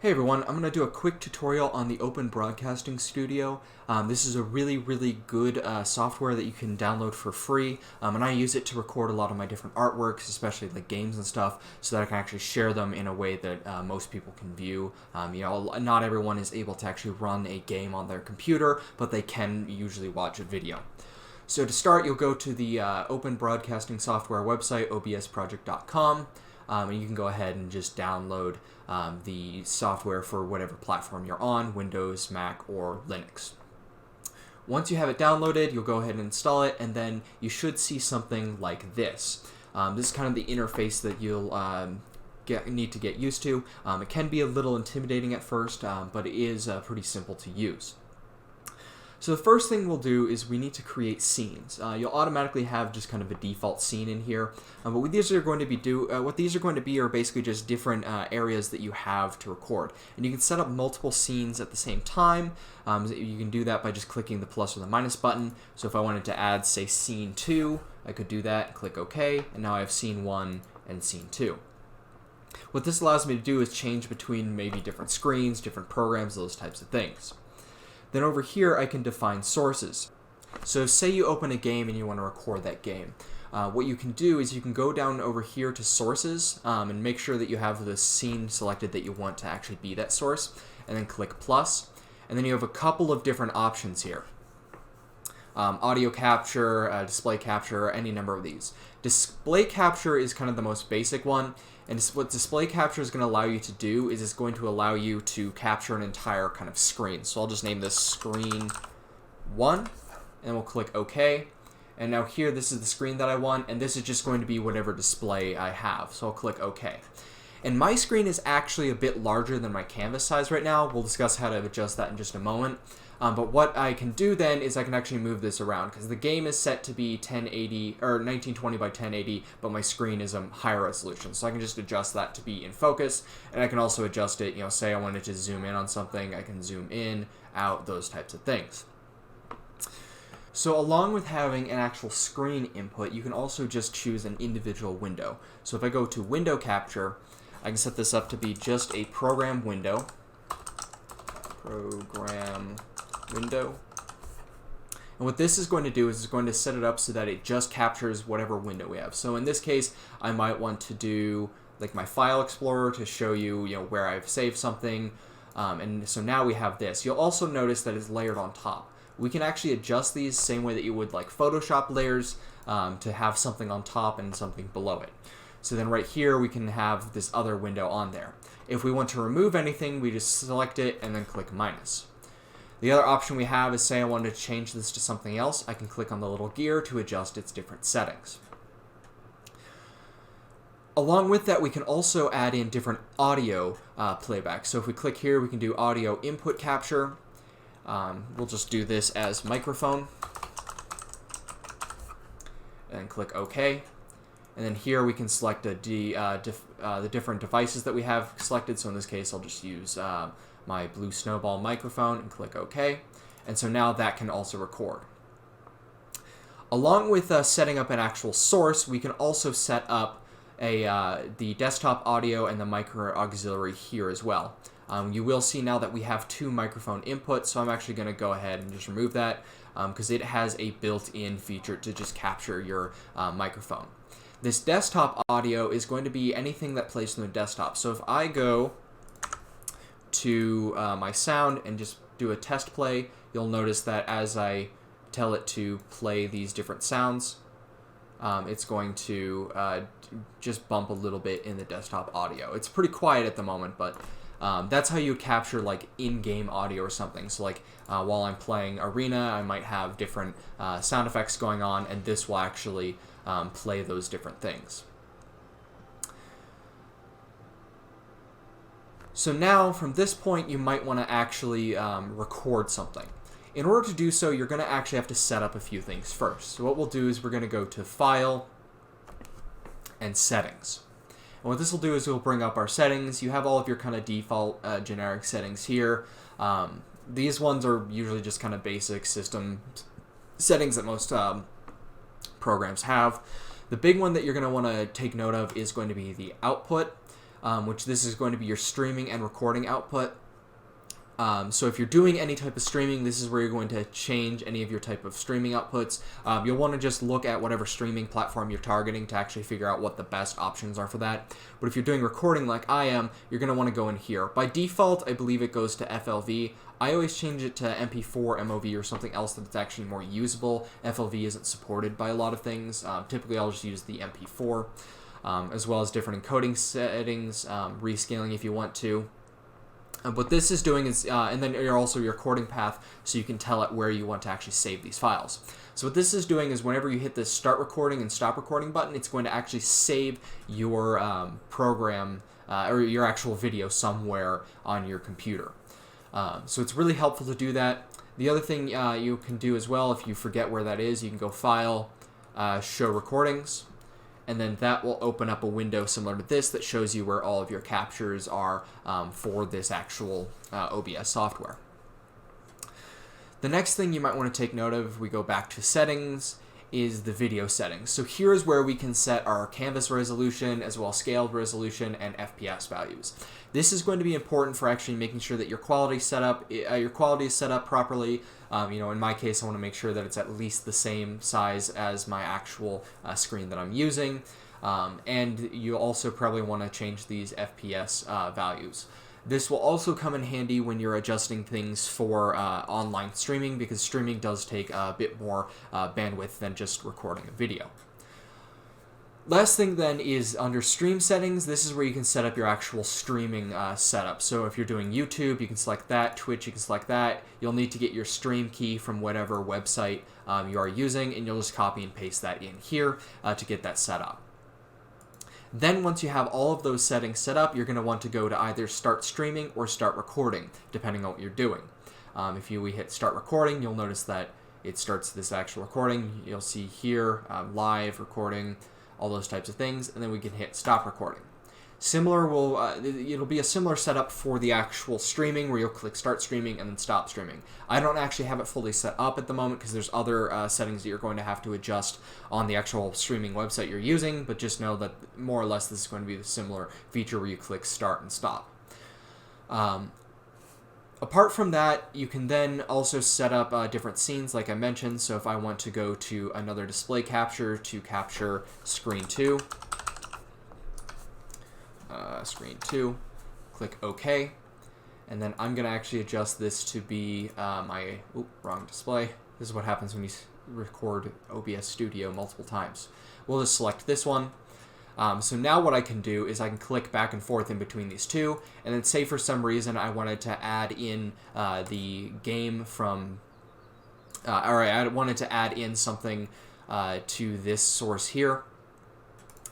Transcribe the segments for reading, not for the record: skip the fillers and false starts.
Hey everyone, I'm going to do a quick tutorial on the Open Broadcasting Studio. This is a really good software that you can download for free, and I use it to record a lot of my different artworks, especially like games and stuff, so that I can actually share them in a way that most people can view. Not everyone is able to actually run a game on their computer, but they can usually watch a video. So to start, you'll go to the Open Broadcasting Software website, obsproject.com. And you can go ahead and just download the software for whatever platform you're on, Windows, Mac, or Linux. Once you have it downloaded, you'll go ahead and install it, and then you should see something like this. This is kind of the interface that you'll need to get used to. It can be a little intimidating at first, but it is pretty simple to use. So the first thing we'll do is we need to create scenes. You'll automatically have just kind of a default scene in here, but what these are going to be are basically just different areas that you have to record. And you can set up multiple scenes at the same time. You can do that by just clicking the plus or the minus button. So if I wanted to add, say, scene 2, I could do that, click OK, and now I have scene 1 and scene 2. What this allows me to do is change between maybe different screens, different programs, those types of things. Then over here, I can define sources. So say you open a game and you want to record that game. What you can do is you can go down over here to sources and make sure that you have the scene selected that you want to actually be that source, and then click plus. And then you have a couple of different options here. Audio capture, display capture, any number of these. Display capture is kind of the most basic one, and what display capture is going to allow you to do is it's going to allow you to capture an entire kind of screen. So I'll just name this screen 1, and we'll click OK. And now here, this is the screen that I want, and this is just going to be whatever display I have. So I'll click OK. And my screen is actually a bit larger than my canvas size right now. We'll discuss how to adjust that in just a moment. But what I can do then is I can actually move this around, because the game is set to be 1080 or 1920 by 1080, but my screen is a higher resolution. So I can just adjust that to be in focus, and I can also adjust it, say I wanted to zoom in on something, I can zoom in, out, those types of things. So along with having an actual screen input, you can also just choose an individual window. So if I go to window capture, I can set this up to be just a program window. And what this is going to do is it's going to set it up so that it just captures whatever window we have. So in this case, I might want to do like my file explorer to show you, where I've saved something. And so now we have this. You'll also notice that it's layered on top. We can actually adjust these same way that you would like Photoshop layers to have something on top and something below it. So then right here, we can have this other window on there. If we want to remove anything, we just select it and then click minus. The other option we have is, say I wanted to change this to something else, I can click on the little gear to adjust its different settings. Along with that, we can also add in different audio playback. So if we click here, we can do audio input capture. We'll just do this as microphone. And click OK. And then here we can select the different devices that we have selected. So in this case, I'll just use my blue snowball microphone and click OK. And so now that can also record. Along with setting up an actual source, we can also set up the desktop audio and the micro auxiliary here as well. You will see now that we have 2 microphone inputs, so I'm actually going to go ahead and just remove that because it has a built-in feature to just capture your microphone. This desktop audio is going to be anything that plays from the desktop. So if I go to my sound and just do a test play, you'll notice that as I tell it to play these different sounds, it's going to just bump a little bit in the desktop audio. It's pretty quiet at the moment, but that's how you capture like in-game audio or something. So like while I'm playing Arena, I might have different sound effects going on, and this will actually play those different things. So now from this point, you might want to actually record something. In order to do so, you're going to actually have to set up a few things first. So what we'll do is we're going to go to File and Settings. And what this will do is we'll bring up our settings. You have all of your kind of default generic settings here. These ones are usually just kind of basic system settings that most programs have. The big one that you're going to want to take note of is going to be the output. which this is going to be your streaming and recording output. So if you're doing any type of streaming, this is where you're going to change any of your type of streaming outputs. You'll want to just look at whatever streaming platform you're targeting to actually figure out what the best options are for that. But if you're doing recording like I am, you're going to want to go in here. By default, I believe it goes to FLV. I always change it to MP4, MOV, or something else that's actually more usable. FLV isn't supported by a lot of things. Typically, I'll just use the MP4, as well as different encoding settings, rescaling if you want to. What this is doing is, and then you're also your recording path, so you can tell it where you want to actually save these files. So what this is doing is whenever you hit the start recording and stop recording button, it's going to actually save your program or your actual video somewhere on your computer. So it's really helpful to do that. The other thing you can do as well, if you forget where that is, you can go File, Show Recordings, and then that will open up a window similar to this that shows you where all of your captures are for this actual OBS software. The next thing you might want to take note of, if we go back to settings, is the video settings. So here's where we can set our canvas resolution as well as scaled resolution and FPS values. This is going to be important for actually making sure that your quality is set up properly. In my case, I want to make sure that it's at least the same size as my actual screen that I'm using. And you also probably want to change these FPS values. This will also come in handy when you're adjusting things for online streaming, because streaming does take a bit more bandwidth than just recording a video. Last thing then is under stream settings. This is where you can set up your actual streaming setup. So if you're doing YouTube, you can select that. Twitch, you can select that. You'll need to get your stream key from whatever website you are using, and you'll just copy and paste that in here to get that set up. Then once you have all of those settings set up, you're going to want to go to either start streaming or start recording, depending on what you're doing. If we hit start recording, you'll notice that it starts this actual recording. You'll see here live recording, all those types of things, and then we can hit stop recording. It'll be a similar setup for the actual streaming, where you'll click start streaming and then stop streaming. I don't actually have it fully set up at the moment because there's other settings that you're going to have to adjust on the actual streaming website you're using, but just know that more or less this is going to be the similar feature where you click start and stop. Apart from that, you can then also set up different scenes like I mentioned. So if I want to go to another display capture to capture screen 2, click OK, and then I'm going to actually adjust this to be wrong display. This is what happens when you record OBS Studio multiple times. We'll just select this one. So now what I can do is I can click back and forth in between these two, and then say for some reason I wanted to add in the game from, I wanted to add in something to this source here.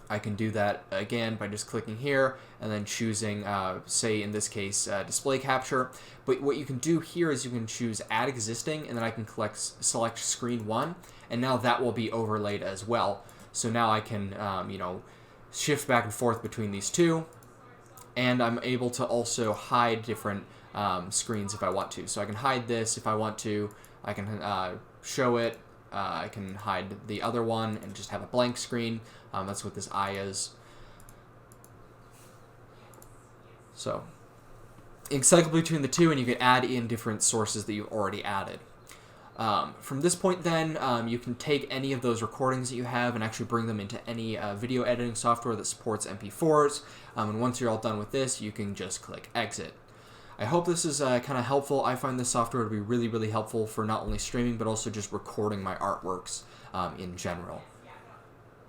I can do that again by just clicking here and then choosing, say in this case, display capture. But what you can do here is you can choose add existing, and then I can select screen 1, and now that will be overlaid as well. So now I can, shift back and forth between these two, and I'm able to also hide different screens if I want to. So I can hide this if I want to. I can show it. I can hide the other one and just have a blank screen. That's what this eye is. So you can cycle between the two, and you can add in different sources that you've already added. From this point then, you can take any of those recordings that you have and actually bring them into any video editing software that supports MP4s. And once you're all done with this, you can just click exit. I hope this is kind of helpful. I find this software to be really, really helpful for not only streaming, but also just recording my artworks in general.